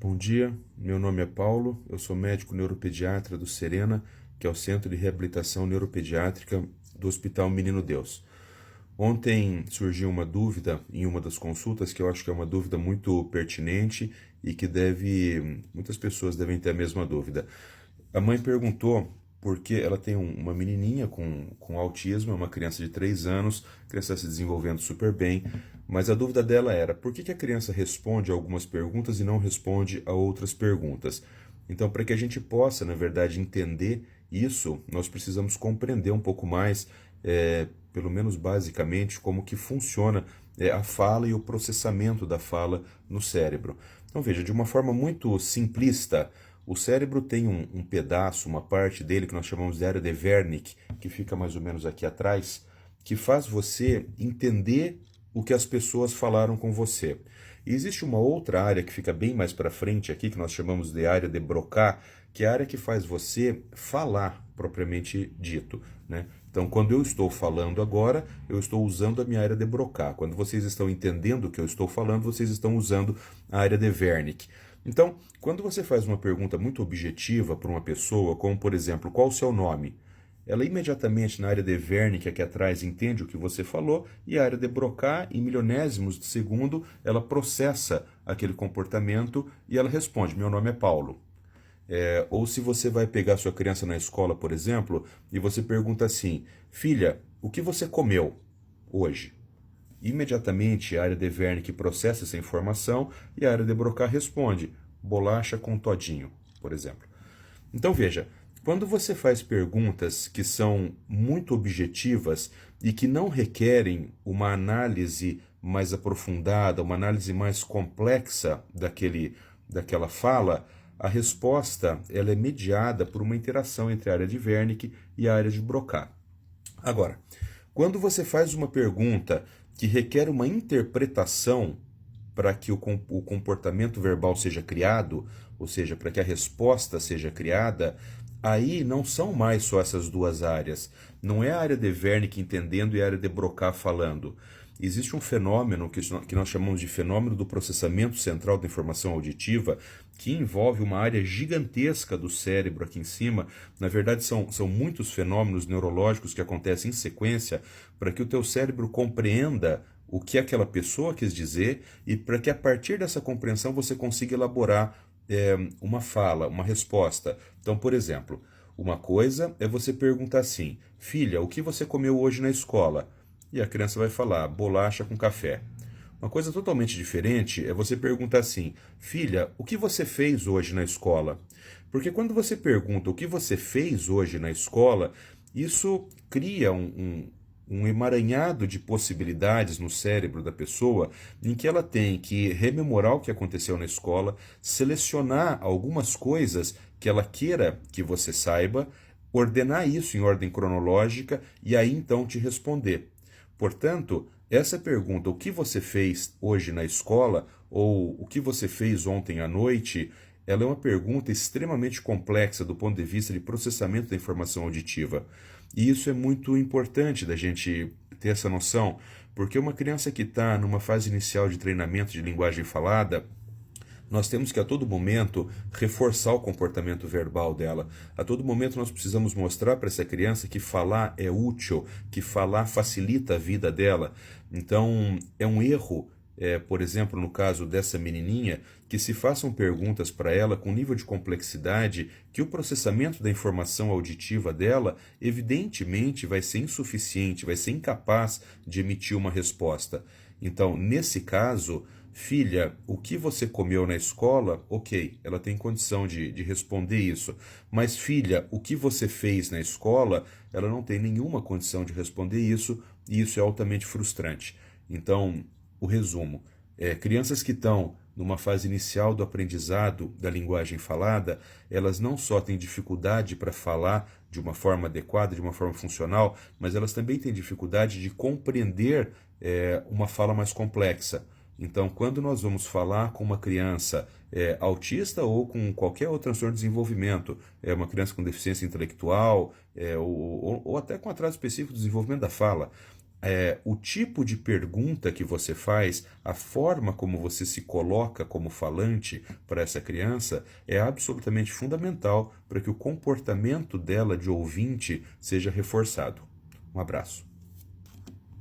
Bom dia, meu nome é Paulo, eu sou médico neuropediatra do Serena, que é o Centro de Reabilitação Neuropediátrica do Hospital Menino Deus. Ontem surgiu uma dúvida em uma das consultas que eu acho que é uma dúvida muito pertinente e que muitas pessoas devem ter a mesma dúvida. A mãe perguntou porque ela tem uma menininha com autismo, é uma criança de 3 anos, a criança está se desenvolvendo super bem, mas a dúvida dela era por que a criança responde a algumas perguntas e não responde a outras perguntas. Então, para que a gente possa, na verdade, entender isso, nós precisamos compreender um pouco mais, pelo menos basicamente, como que funciona a fala e o processamento da fala no cérebro. Então, veja, de uma forma muito simplista, o cérebro tem um pedaço, uma parte dele que nós chamamos de área de Wernicke, que fica mais ou menos aqui atrás, que faz você entender o que as pessoas falaram com você. E existe uma outra área que fica bem mais para frente aqui, que nós chamamos de área de Broca, que é a área que faz você falar propriamente dito, né? Então, quando eu estou falando agora, eu estou usando a minha área de Broca. Quando vocês estão entendendo o que eu estou falando, vocês estão usando a área de Wernicke. Então, quando você faz uma pergunta muito objetiva para uma pessoa, como por exemplo, qual o seu nome? Ela imediatamente na área de Wernicke aqui atrás entende o que você falou e a área de Broca, em milionésimos de segundo, ela processa aquele comportamento e ela responde, meu nome é Paulo. Ou se você vai pegar sua criança na escola, por exemplo, e você pergunta assim, filha, o que você comeu hoje? Imediatamente a área de Wernicke processa essa informação e a área de Broca responde, bolacha com todinho, por exemplo. Então veja, quando você faz perguntas que são muito objetivas e que não requerem uma análise mais aprofundada, uma análise mais complexa daquela fala, a resposta ela é mediada por uma interação entre a área de Wernicke e a área de Broca. Agora, quando você faz uma pergunta que requer uma interpretação para que o comportamento verbal seja criado, ou seja, para que a resposta seja criada, aí não são mais só essas duas áreas. Não é a área de Wernicke entendendo e a área de Broca falando. Existe um fenômeno que nós chamamos de fenômeno do processamento central da informação auditiva, que envolve uma área gigantesca do cérebro aqui em cima. Na verdade, são muitos fenômenos neurológicos que acontecem em sequência para que o teu cérebro compreenda o que aquela pessoa quis dizer e para que a partir dessa compreensão você consiga elaborar uma fala, uma resposta. Então, por exemplo, uma coisa é você perguntar assim, filha, o que você comeu hoje na escola? E a criança vai falar, bolacha com café. Uma coisa totalmente diferente é você perguntar assim, filha, o que você fez hoje na escola? Porque quando você pergunta o que você fez hoje na escola, isso cria um emaranhado de possibilidades no cérebro da pessoa, em que ela tem que rememorar o que aconteceu na escola, selecionar algumas coisas que ela queira que você saiba, ordenar isso em ordem cronológica e aí então te responder. Portanto, essa pergunta, o que você fez hoje na escola, ou o que você fez ontem à noite, ela é uma pergunta extremamente complexa do ponto de vista de processamento da informação auditiva. E isso é muito importante da gente ter essa noção, porque uma criança que está numa fase inicial de treinamento de linguagem falada, nós temos que a todo momento reforçar o comportamento verbal dela. A todo momento nós precisamos mostrar para essa criança que falar é útil, que falar facilita a vida dela. Então é um erro, por exemplo, no caso dessa menininha, que se façam perguntas para ela com nível de complexidade que o processamento da informação auditiva dela evidentemente vai ser insuficiente, vai ser incapaz de emitir uma resposta. Então, nesse caso, filha, o que você comeu na escola? Ok, ela tem condição de responder isso. Mas, filha, o que você fez na escola? Ela não tem nenhuma condição de responder isso e isso é altamente frustrante. Então, o resumo: crianças que estão numa fase inicial do aprendizado da linguagem falada, elas não só têm dificuldade para falar de uma forma adequada, de uma forma funcional, mas elas também têm dificuldade de compreender uma fala mais complexa. Então, quando nós vamos falar com uma criança autista ou com qualquer outro transtorno de desenvolvimento, uma criança com deficiência intelectual ou até com atraso específico do desenvolvimento da fala, o tipo de pergunta que você faz, a forma como você se coloca como falante para essa criança é absolutamente fundamental para que o comportamento dela de ouvinte seja reforçado. Um abraço.